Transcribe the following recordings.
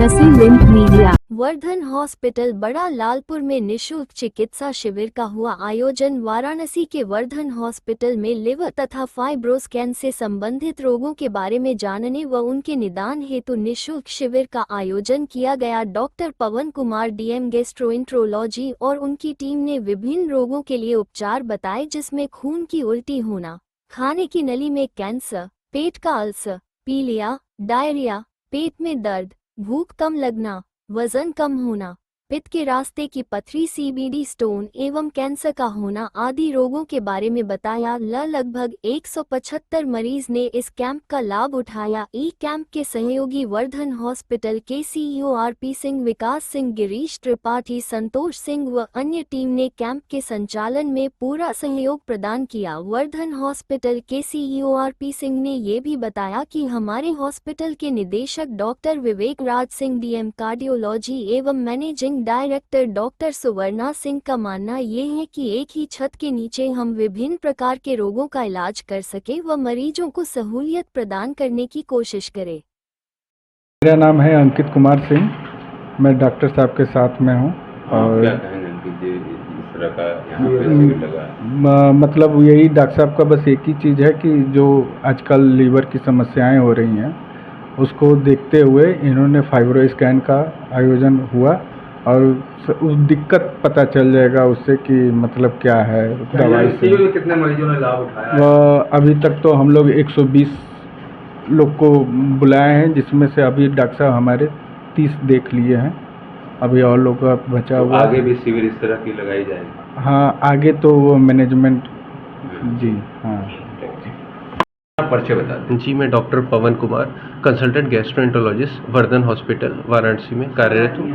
Varanasi link media. Vardhan hospital बड़ा लालपुर में निशुल्क चिकित्सा शिविर का हुआ आयोजन। वाराणसी के वर्धन हॉस्पिटल में लिवर तथा फाइब्रोस्कैन से संबंधित रोगों के बारे में जानने व उनके निदान हेतु निशुल्क शिविर का आयोजन किया गया। Doctor Pavan Kumar DM gastroenterology और उनकी टीम ने विभिन्न रोगों के लिए उपचार बताए, जिसमें खून की उल्टी होना, खाने की नली में कैंसर, पेट का अल्सर, पीलिया, डायरिया, पेट में दर्द, भूख कम लगना, वजन कम होना, पित्त के रास्ते की पथरी, सीबीडी स्टोन एवं कैंसर का होना आदि रोगों के बारे में बताया। लगभग 175 मरीज ने इस कैंप का लाभ उठाया। ई कैंप के सहयोगी वर्धन हॉस्पिटल के सीईओ आरपी सिंह, विकास सिंह, गिरीश त्रिपाठी, संतोष सिंह व अन्य टीम ने कैंप के संचालन में पूरा सहयोग प्रदान किया। वर्धन हॉस्पिटल के सीईओ आरपी सिंह ने ये भी बताया कि हमारे हॉस्पिटल के निदेशक डॉक्टर विवेक राज सिंह, डीएम कार्डियोलॉजी एवं मैनेजिंग डायरेक्टर डॉक्टर सुवर्णा सिंह का मानना ये है कि एक ही छत के नीचे हम विभिन्न प्रकार के रोगों का इलाज कर सके व मरीजों को सहूलियत प्रदान करने की कोशिश करें। मेरा नाम है अंकित कुमार सिंह, मैं डॉक्टर साहब के साथ में हूँ। और क्या कहेंगे अंकित जी, इस तरह का यहाँ पे शिविर लगा? मतलब यही डॉक्टर साहब का बस एक ही चीज़ है कि जो आजकल लीवर की समस्याएं हो रही हैं उसको देखते हुए इन्होंने फाइब्रो स्कैन का आयोजन हुआ और उस दिक्कत पता चल जाएगा उससे कि मतलब क्या है दवाई से। कितने मरीजों ने लाभ उठाया? अभी तक तो हम लोग 120 लोग को बुलाए हैं, जिसमें से अभी डॉक्टर साहब हमारे 30 देख लिए हैं। अभी और लोग का बचा हुआ। आगे भी शिविर इस तरह की लगाई जाएगी? हाँ, आगे तो वो मैनेजमेंट जी। हाँ, परिचय बता दें। जी, मैं doctor Pavan Kumar, consultant gastroenterologist, Vardhan hospital Varanasi में कार्यरत हूँ।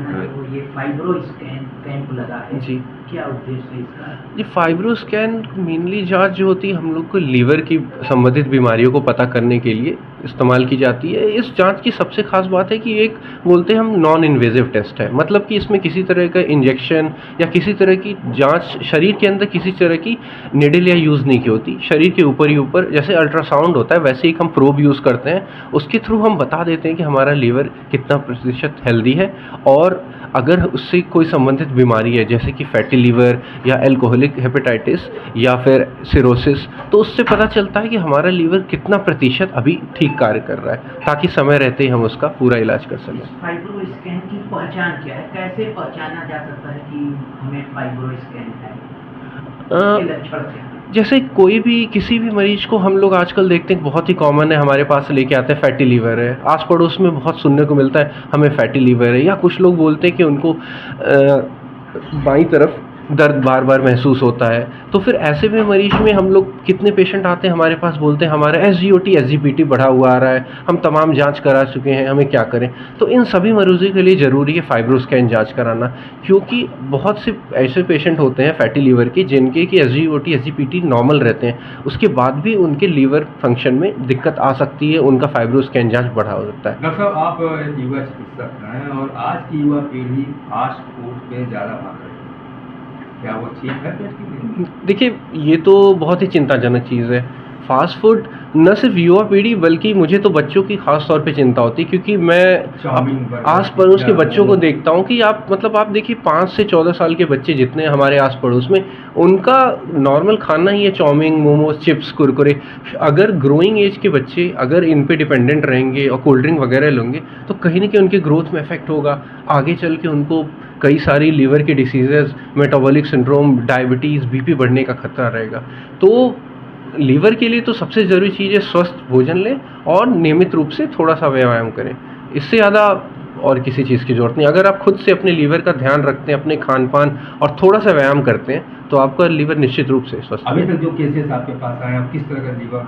ये फाइब्रो स्कैन कैंप लगा है जी, क्या उद्देश्य है इसका? ये फाइब्रो स्कैन मेनली जांच जो होती है हम लोग को लीवर की संबंधित बीमारियों को पता करने के लिए इस्तेमाल की जाती है। इस जांच की सबसे खास बात है कि एक बोलते हैं हम नॉन इन्वेजिव टेस्ट है, मतलब कि इसमें किसी तरह का इंजेक्शन या किसी तरह की जांच शरीर के अंदर किसी तरह की निडल या यूज़ नहीं की होती। शरीर के ऊपर ही ऊपर जैसे अल्ट्रासाउंड होता है वैसे ही हम प्रोब यूज़ करते हैं, उसके थ्रू हम बता देते हैं कि हमारा लीवर कितना प्रतिशत हेल्दी है और अगर उससे कोई संबंधित बीमारी है जैसे कि फैटी लीवर या एल्कोहलिक हेपेटाइटिस या फिर सिरोसिस, तो उससे पता चलता है कि हमारा लीवर कितना प्रतिशत अभी ठीक कार्य कर रहा है, ताकि समय रहते ही हम उसका पूरा इलाज कर सकें। फाइब्रो स्कैन की पहचान क्या है? कैसे पहचाना जा सकता है कि हमें फाइब्रो स्कैन है? इसके लक्षण क्या हैं? जैसे कोई भी किसी भी मरीज को हम लोग आजकल देखते हैं बहुत ही कॉमन है, हमारे पास लेके आते हैं फैटी लीवर है, आस पड़ोस में बहुत सुनने को मिलता है हमें फैटी लीवर है, या कुछ लोग बोलते हैं कि उनको बाईं तरफ दर्द बार बार महसूस होता है। तो फिर ऐसे में मरीज में हम लोग कितने पेशेंट आते हैं हमारे पास, बोलते हैं हमारा SGOT SGPT बढ़ा हुआ आ रहा है, हम तमाम जांच करा चुके हैं, हमें क्या करें। तो इन सभी मरीजों के लिए ज़रूरी है फाइब्रो स्कैन जांच कराना, क्योंकि बहुत से ऐसे पेशेंट होते हैं फैटी लीवर के जिनके कि SGOT SGPT नॉर्मल रहते हैं, उसके बाद भी उनके लीवर फंक्शन में दिक्कत आ सकती है, उनका फाइब्रो स्कैन जाँच बढ़ा हो सकता है। डॉक्टर साहब, आप युवा चिकित्सक हैं और आज की युवा पीढ़ी फास्ट फूड पे ज़्यादा भाग रही है, क्या वो ठीक है पेट के लिए? देखिए, ये तो बहुत ही चिंताजनक चीज़ है। फास्ट फूड न सिर्फ युवा पीढ़ी बल्कि मुझे तो बच्चों की खास तौर पे चिंता होती है, क्योंकि मैं आस पड़ोस के बच्चों को देखता हूँ कि आप देखिए 5 से 14 साल के बच्चे जितने हमारे आस पड़ोस में, उनका नॉर्मल खाना ही है चाउमीन, मोमोज, चिप्स, कुरकुरे। अगर ग्रोइंग एज के बच्चे अगर इन पे डिपेंडेंट रहेंगे और कोल्ड ड्रिंक वगैरह लेंगे तो कहीं ना कहीं उनके ग्रोथ में इफेक्ट होगा, आगे चल के उनको कई सारी लीवर की diseases, metabolic syndrome, diabetes, BP बढ़ने का खतरा रहेगा। तो लीवर के लिए तो सबसे ज़रूरी चीज़ है स्वस्थ भोजन लें और नियमित रूप से थोड़ा सा व्यायाम करें, इससे ज़्यादा और किसी चीज़ की ज़रूरत नहीं। अगर आप खुद से अपने लीवर का ध्यान रखते हैं, अपने खान पान और थोड़ा सा व्यायाम करते हैं, तो आपका लीवर निश्चित रूप से स्वस्थ अभी तक जो केसेस आपके पास आए हैं, किस तरह का लीवर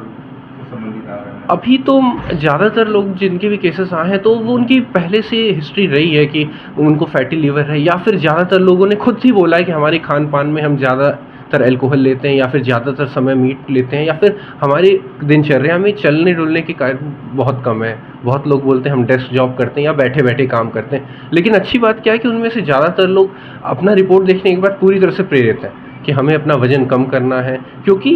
से संबंधित आ रहे हैं? अभी तो ज़्यादातर लोग जिनके भी केसेस आए हैं तो वो उनकी पहले से हिस्ट्री रही है कि उनको फैटी लीवर है, या फिर ज़्यादातर लोगों ने खुद ही बोला है कि हमारे खान पान में हम ज़्यादातर अल्कोहल लेते हैं, या फिर ज़्यादातर समय मीट लेते हैं, या फिर हमारी दिनचर्या में चलने डुलने के कारण बहुत कम है। बहुत लोग बोलते हैं हम डेस्क जॉब करते हैं या बैठे बैठे काम करते हैं, लेकिन अच्छी बात क्या है कि उनमें से ज़्यादातर लोग अपना रिपोर्ट देखने के बाद पूरी तरह से प्रेरित हैं कि हमें अपना वज़न कम करना है, क्योंकि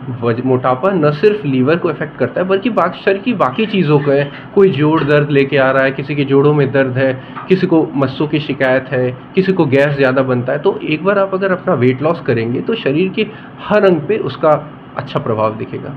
मोटापा न सिर्फ लीवर को इफ़ेक्ट करता है बल्कि बाकी शरीर की बाकी चीज़ों को है। कोई जोड़ दर्द लेके आ रहा है, किसी के जोड़ों में दर्द है, किसी को मस्सों की शिकायत है, किसी को गैस ज़्यादा बनता है, तो एक बार आप अगर अपना वेट लॉस करेंगे तो शरीर के हर अंग पे उसका अच्छा प्रभाव दिखेगा।